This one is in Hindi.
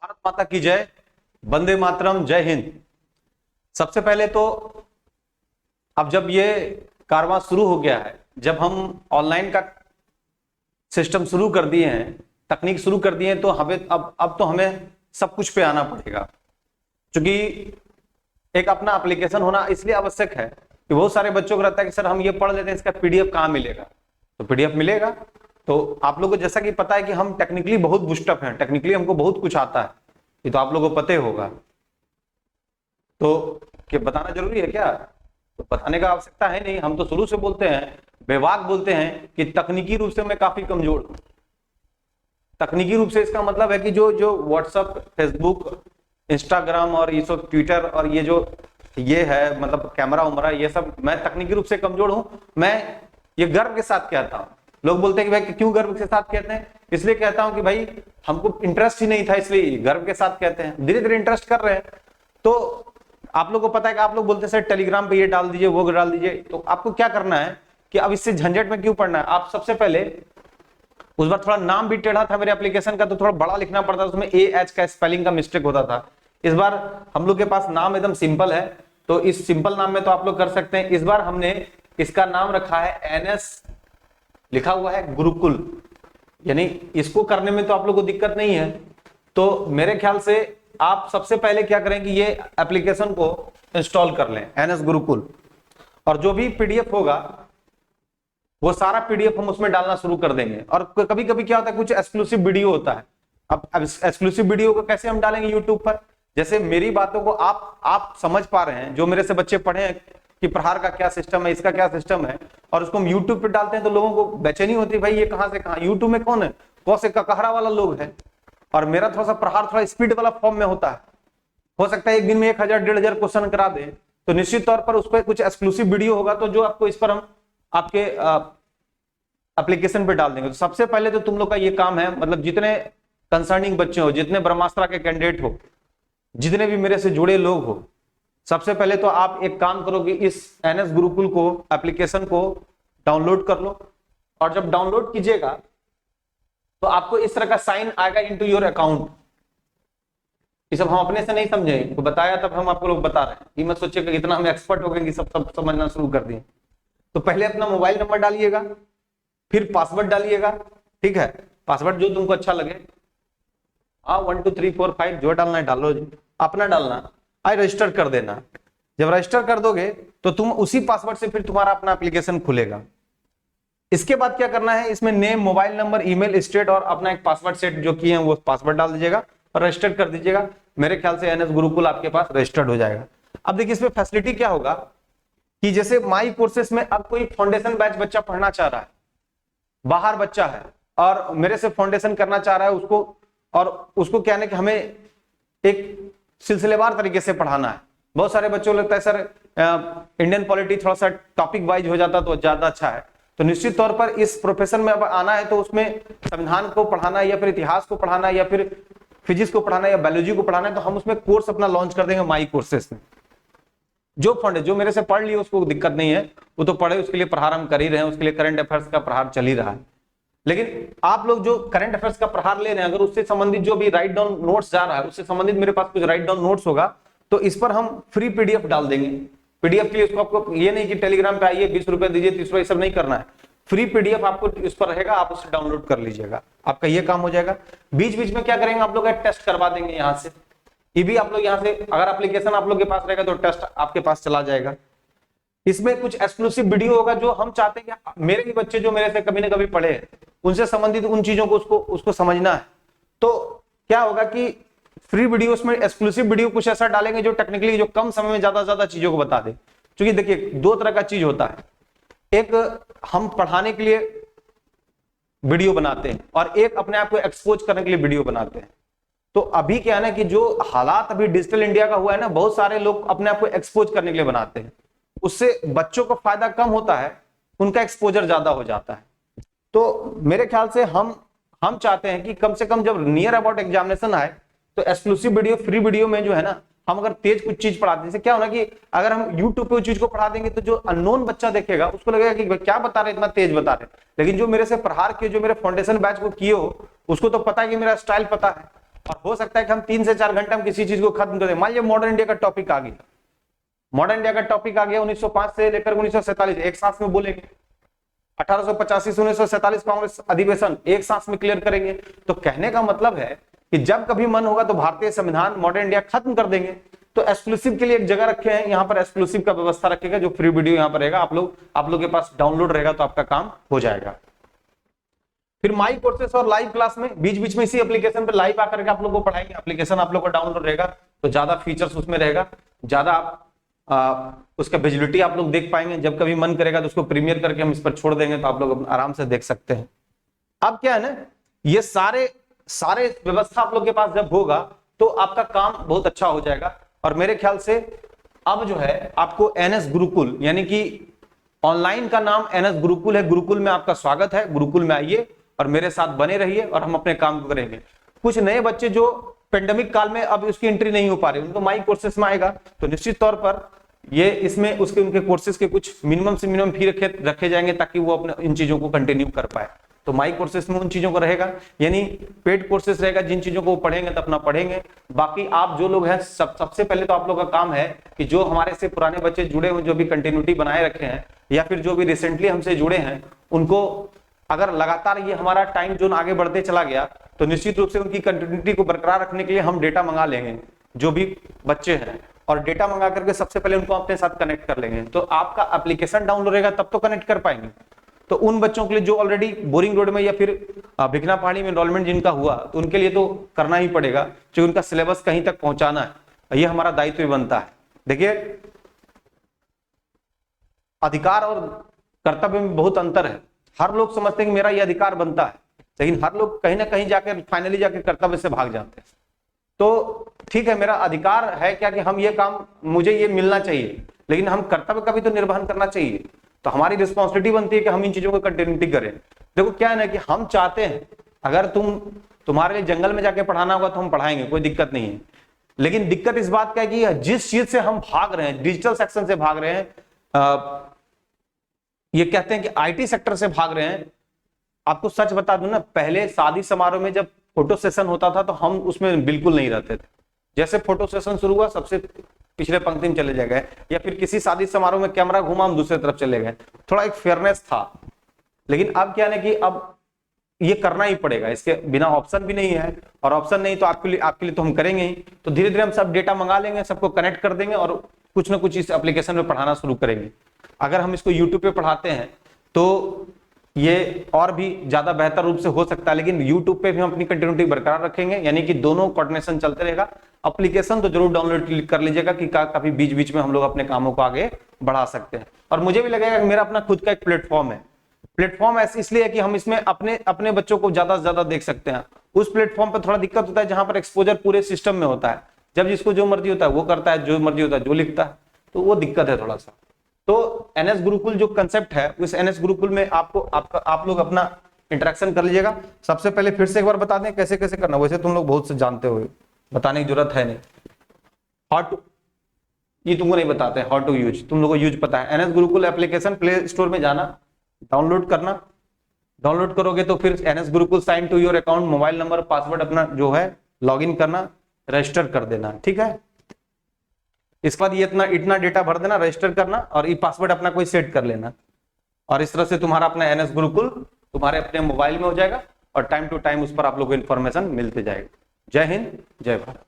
भारत माता की जय, वंदे मातरम, जय हिंद। सबसे पहले तो अब जब ये कारवां शुरू हो गया है, जब हम ऑनलाइन का सिस्टम शुरू कर दिए हैं, तकनीक शुरू कर दिए हैं, तो हमें अब तो हमें सब कुछ पे आना पड़ेगा। क्योंकि एक अपना एप्लीकेशन होना इसलिए आवश्यक है कि बहुत सारे बच्चों को रहता है कि सर हम ये पढ़ लेते हैं, इसका पीडीएफ कहाँ मिलेगा। तो पीडीएफ मिलेगा। तो आप लोगों को जैसा कि पता है कि हम टेक्निकली बहुत बूस्टअप हैं, टेक्निकली हमको बहुत कुछ आता है, ये तो आप लोगों को पता ही होगा। तो क्या बताना जरूरी है क्या? तो बताने का आवश्यकता है नहीं। हम तो शुरू से बोलते हैं, बेबाक बोलते हैं कि तकनीकी रूप से मैं काफी कमजोर हूं। तकनीकी रूप से इसका मतलब है कि जो व्हाट्सएप, फेसबुक, इंस्टाग्राम और ये सब ट्विटर और ये है मतलब कैमरा उमरा, ये सब मैं तकनीकी रूप से कमजोर हूं। मैं ये गर्व के साथ कहता हूं। लोग बोलते हैं कि भाई क्यों गर्व के साथ कहते हैं? इसलिए कहता हूं कि भाई हमको इंटरेस्ट ही नहीं था, इसलिए गर्व के साथ कहते हैं। धीरे धीरे इंटरेस्ट कर रहे हैं। तो आप लोग को पता है कि आप लोग बोलते हैं सर टेलीग्राम पे ये डाल दीजिए, वो डाल दीजिए। तो आपको क्या करना है कि अब इससे झंझट में क्यों पड़ना है? आप सबसे पहले, उस बार थोड़ा नाम भी टेढ़ा था मेरे एप्लीकेशन का, तो थोड़ा बड़ा लिखना पड़ता था, उसमें AH का स्पेलिंग का मिस्टेक होता था। इस बार हम लोग के पास नाम एकदम सिंपल है, तो इस सिंपल नाम में तो आप लोग कर सकते हैं। इस बार हमने इसका नाम रखा है NS, लिखा हुआ है गुरुकुल, यानी इसको करने में तो आप लोग को दिक्कत नहीं है। तो मेरे ख्याल से आप सबसे पहले क्या करें कि ये एप्लीकेशन को इंस्टॉल कर लें, NS गुरुकुल, और जो भी पीडीएफ होगा वो सारा पीडीएफ हम उसमें डालना शुरू कर देंगे। और कभी कभी क्या होता है, कुछ एक्सक्लूसिव वीडियो होता है। अब एक्सक्लूसिव वीडियो को कैसे हम डालेंगे यूट्यूब पर? जैसे मेरी बातों को आप समझ पा रहे हैं, जो मेरे से बच्चे पढ़े हैं कि प्रहार का क्या सिस्टम है, इसका क्या सिस्टम है, और उसको हम यूट्यूब पे डालते हैं तो लोगों को बेचैनी होती है, भाई ये कहां से कहां, यूट्यूब में कौन है, कौन से ककहरा वाला लोग है। और मेरा थोड़ा सा प्रहार थोड़ा स्पीड वाला फॉर्म में होता है। हो सकता है एक दिन में 1000-1500 क्वेश्चन करा दे, तो निश्चित तौर पर उस पर कुछ एक्सक्लूसिव वीडियो होगा, तो जो आपको इस पर हम आपके एप्लीकेशन पे डाल देंगे। तो सबसे पहले तो तुम लोग का ये काम है, मतलब जितने कंसर्निंग बच्चे हो, जितने ब्रह्मास्त्र के कैंडिडेट हो, जितने भी मेरे से जुड़े लोग हो, सबसे पहले तो आप एक काम करो कि इस NS गुरुकुल को, एप्लीकेशन को डाउनलोड कर लो। और जब डाउनलोड कीजिएगा तो आपको इस तरह का साइन आएगा इनटू योर अकाउंट। ये सब हम अपने से नहीं समझे, तो बताया तब हम आपको लोग बता रहे हैं। ये मत सोचिए कि इतना हम एक्सपर्ट हो गए कि सब समझना शुरू कर दिए। तो पहले अपना मोबाइल नंबर डालिएगा, फिर पासवर्ड डालिएगा, ठीक है? पासवर्ड जो तुमको अच्छा लगे, 1 2 3 4 5 जो डालना है डालो, अपना डालना, रजिस्टर कर देना। जब रजिस्टर कर दोगे तो तुम उसी पासवर्ड से फिर तुम्हारा अपना एप्लीकेशन खुलेगा। इसके बाद क्या करना है, इसमें name, mobile number, email, state और अपना एक पासवर्ड सेट जो किए हैं वो पासवर्ड डाल दीजिएगा और रजिस्टर कर दीजिएगा। मेरे ख्याल से NS गुरुकुल आपके पास रजिस्टर्ड हो जाएगा। अब देखिए इसमें फैसिलिटी क्या होगा कि जैसे माई कोर्सेस में अब कोई फाउंडेशन बैच बच्चा पढ़ना चाह रहा है, बाहर बच्चा है और मेरे से फाउंडेशन करना चाह रहा है, उसको क्या है कि हमें एक सिलसिलेवार तरीके से पढ़ाना है। बहुत सारे बच्चों को लगता है सर इंडियन पॉलिटी थोड़ा सा टॉपिक वाइज हो जाता तो ज्यादा अच्छा है। तो निश्चित तौर पर इस प्रोफेशन में अब आना है तो उसमें संविधान को पढ़ाना या फिर इतिहास को पढ़ाना या फिर फिजिक्स को पढ़ाना या बायोलॉजी को पढ़ाना है, तो हम उसमें कोर्स अपना लॉन्च कर देंगे माई कोर्सेस में। जो मेरे से पढ़ लिए उसको दिक्कत नहीं है, वो तो पढ़े, उसके लिए प्रहार हम कर ही रहे हैं, उसके लिए करंट अफेयर्स का प्रहार चल ही रहा है। लेकिन आप लोग जो करंट अफेयर्स का प्रहार ले रहे हैं, अगर उससे संबंधित जो भी राइट डाउन नोट्स जा रहा है, उससे संबंधित मेरे पास कुछ राइट डाउन नोट्स होगा, तो इस पर हम फ्री पीडीएफ डाल देंगे। पीडीएफ के लिए उसको आपको ये नहीं कि टेलीग्राम पे आइए 20 रुपए दीजिए 30 रुपए, सब नहीं करना है। फ्री पीडीएफ आपको इस पर रहेगा, आप उसे डाउनलोड कर लीजिएगा, आपका ये काम हो जाएगा। बीच बीच में क्या करेंगे, आप लोग टेस्ट करवा देंगे यहाँ से। ये भी आप लोग यहाँ से, अगर एप्लीकेशन आप लोग के पास रहेगा तो टेस्ट आपके पास चला जाएगा। इसमें कुछ एक्सक्लूसिव वीडियो होगा जो हम चाहते हैं कि मेरे भी बच्चे जो मेरे से कभी ना कभी पढ़े, उनसे संबंधित उन चीजों को उसको समझना है। तो क्या होगा कि फ्री वीडियोस में एक्सक्लूसिव वीडियो कुछ ऐसा डालेंगे जो टेक्निकली जो कम समय में ज्यादा चीजों को बता दे। क्योंकि देखिए दो तरह का चीज होता है, एक हम पढ़ाने के लिए वीडियो बनाते हैं और एक अपने आप को एक्सपोज करने के लिए वीडियो बनाते हैं। तो अभी क्या है ना कि जो हालात अभी डिजिटल इंडिया का हुआ है ना, बहुत सारे लोग अपने आप को एक्सपोज करने के लिए बनाते हैं, उससे बच्चों को फायदा कम होता है, उनका एक्सपोजर ज्यादा हो जाता है। तो मेरे ख्याल से हम चाहते हैं कि कम से कम जब नियर अबाउट एग्जामिनेशन आए तो एक्सक्लूसिव वीडियो, फ्री वीडियो में जो है ना, हम अगर तेज कुछ चीज पढ़ाते हैं, जैसे क्या होना कि अगर हम YouTube पे उस चीज को पढ़ा देंगे तो जो अननोन बच्चा देखेगा उसको लगेगा कि क्या बता रहे, इतना तेज बता रहे। लेकिन जो मेरे से प्रहार के, जो मेरे फाउंडेशन बैच को किए हो, उसको तो पता है कि मेरा स्टाइल पता है, और हो सकता है कि हम 3 से 4 घंटे में किसी चीज को खत्म कर दें। मान लीजिए मॉडर्न इंडिया का टॉपिक आ गया, मॉडर्न इंडिया का टॉपिक आ गया 1905 से लेकर 1947, एक सांस में बोलेंगे। 1885 से 1947 कांग्रेस अधिवेशन एक सांस में क्लियर करेंगे। तो कहने का मतलब है कि जब कभी मन होगा तो भारतीय संविधान मॉडर्न इंडिया खत्म कर देंगे। तो एक्सक्लूसिव के लिए एक जगह रखे हैं, यहाँ पर एक्सक्लूसिव का व्यवस्था रखेगा, जो फ्री वीडियो यहाँ पर रहेगा, आप लोग के पास डाउनलोड रहेगा तो आपका काम हो जाएगा। फिर माई कोर्सेस और लाइव क्लास में बीच बीच में इसी एप्लीकेशन पे लाइव आकर के आप लोग को पढ़ाएंगे। एप्लीकेशन आप लोग को डाउनलोड रहेगा तो ज्यादा फीचर्स उसमें रहेगा, ज्यादा उसका विजिबिलिटी आप लोग देख पाएंगे। जब कभी मन करेगा तो उसको प्रीमियर करके हम इस पर छोड़ देंगे तो आप लोग आराम से देख सकते हैं। अब क्या है ना, ये सारे व्यवस्था आप लोग के पास जब होगा तो आपका काम बहुत अच्छा हो जाएगा। और मेरे ख्याल से अब जो है आपको एनएस गुरुकुल, यानी कि ऑनलाइन का नाम एनएस गुरुकुल है। गुरुकुल में आपका स्वागत है, गुरुकुल में आइए और मेरे साथ बने रहिए और हम अपने काम को करेंगे। कुछ नए बच्चे जो पेंडेमिक काल में अब उसकी एंट्री नहीं हो पा रही, उनको माई कोर्सेस में आएगा तो निश्चित तौर पर ये इसमें उनके कोर्सेज के कुछ मिनिमम से मिनिमम फी रखे जाएंगे ताकि वो अपने इन चीजों को कंटिन्यू कर पाए। तो माई कोर्सेस में उन चीजों को रहेगा, यानी पेड कोर्सेस रहेगा, जिन चीजों को वो पढ़ेंगे तो अपना पढ़ेंगे। बाकी आप जो लोग हैं सबसे पहले तो आप लोग का काम है कि जो हमारे से पुराने बच्चे जुड़े हुए, जो भी कंटिन्यूटी बनाए रखे हैं या फिर जो भी रिसेंटली हमसे जुड़े हैं, उनको अगर लगातार ये हमारा टाइम जोन आगे बढ़ते चला गया तो निश्चित रूप से उनकी कंटिन्यूटी को बरकरार रखने के लिए हम डेटा मंगा लेंगे जो भी बच्चे हैं, और डेटा मंगा करके सबसे पहले उनको अपने साथ कनेक्ट कर लेंगे। तो आपका एप्लीकेशन डाउनलोड रहेगा तब तो कनेक्ट कर पाएंगे। तो उन बच्चों के लिए जो ऑलरेडी बोरिंग रोड में या फिर भिखना पहाड़ी में एनरोलमेंट जिनका हुआ तो उनके लिए तो करना ही पड़ेगा, जो उनका सिलेबस कहीं तक पहुंचाना है, ये हमारा दायित्व बनता है। देखिए, अधिकार और कर्तव्य में बहुत अंतर है। हर लोग समझते हैं कि मेरा ये अधिकार बनता है, लेकिन हर लोग कहीं ना कहीं जाकर फाइनली जाकर कर्तव्य से भाग जाते हैं। तो ठीक है, मेरा अधिकार है क्या कि हम ये काम, मुझे ये मिलना चाहिए, लेकिन हम कर्तव्य का भी तो निर्वहन करना चाहिए। तो हमारी रिस्पॉन्सिबिलिटी बनती है कि हम इन चीजों को कंटिन्यूटी करें। देखो क्या है ना कि हम चाहते हैं अगर तुम्हारे लिए जंगल में जाके पढ़ाना होगा तो हम पढ़ाएंगे, कोई दिक्कत नहीं है। लेकिन दिक्कत इस बात का है कि जिस चीज से हम भाग रहे हैं, डिजिटल सेक्शन से भाग रहे हैं, ये कहते हैं कि आईटी सेक्टर से भाग रहे हैं। आपको सच बता दूं ना, पहले शादी समारोह में जब फोटो सेशन होता था तो हम उसमें बिल्कुल नहीं रहते थे। जैसे फोटो सेशन शुरू हुआ सबसे पिछले पंक्ति में चले गए, या फिर किसी शादी समारोह में कैमरा घुमा हम दूसरी तरफ चले गए, थोड़ा एक फेयरनेस था। लेकिन अब क्या है कि अब ये करना ही पड़ेगा, इसके बिना ऑप्शन भी नहीं है, और ऑप्शन नहीं तो आपके लिए तो हम करेंगे ही। तो धीरे धीरे हम सब डेटा मंगा लेंगे, सबको कनेक्ट कर देंगे और कुछ ना कुछ इस एप्लीकेशन में पढ़ाना शुरू करेंगे। अगर हम इसको यूट्यूब पे पढ़ाते हैं तो ये और भी ज्यादा बेहतर रूप से हो सकता है, लेकिन यूट्यूब पे भी हम अपनी कंटिन्यूटी बरकरार रखेंगे, यानी कि दोनों कोऑर्डिनेशन चलते रहेगा। एप्लीकेशन तो जरूर डाउनलोड कर लीजिएगा कि काफी बीच बीच में हम लोग अपने कामों को आगे बढ़ा सकते हैं। और मुझे भी लगेगा कि मेरा अपना खुद का एक प्लेटफॉर्म है। प्लेटफॉर्म ऐसे इसलिए है कि हम इसमें अपने बच्चों को ज्यादा से ज्यादा देख सकते हैं। उस प्लेटफॉर्म पर थोड़ा दिक्कत होता है जहां पर एक्सपोजर पूरे सिस्टम में होता है, जब जिसको जो मर्जी होता है वो करता है, जो मर्जी होता है जो लिखता है, तो वो दिक्कत है थोड़ा सा। तो एनएस गुरुकुल जो कंसेप्ट है, उस एनएस गुरुकुल में आप लोग अपना इंटरेक्शन कर लीजिएगा। सबसे पहले फिर से एक बार बता दें कैसे कैसे करना, वैसे तुम लोग बहुत से जानते हो, बताने की जरूरत है नहीं। हाउ टू, ये तुमको नहीं बताते हाउ टू यूज, तुम लोगों को यूज पता है। NS Gurukul application play store में जाना, डाउनलोड करना, डाउनलोड करोगे तो फिर NS Gurukul sign to your account, mobile number password अपना जो है लॉगिन करना, रजिस्टर कर देना, ठीक है। इसके बाद ये इतना डेटा भर देना, रजिस्टर करना और ये पासवर्ड अपना कोई सेट कर लेना, और इस तरह से तुम्हारा अपना एनएस गुरुकुल तुम्हारे अपने मोबाइल में हो जाएगा और टाइम टू टाइम उस पर आप लोग को इन्फॉर्मेशन मिलते जाएगा। जय हिंद, जय भारत।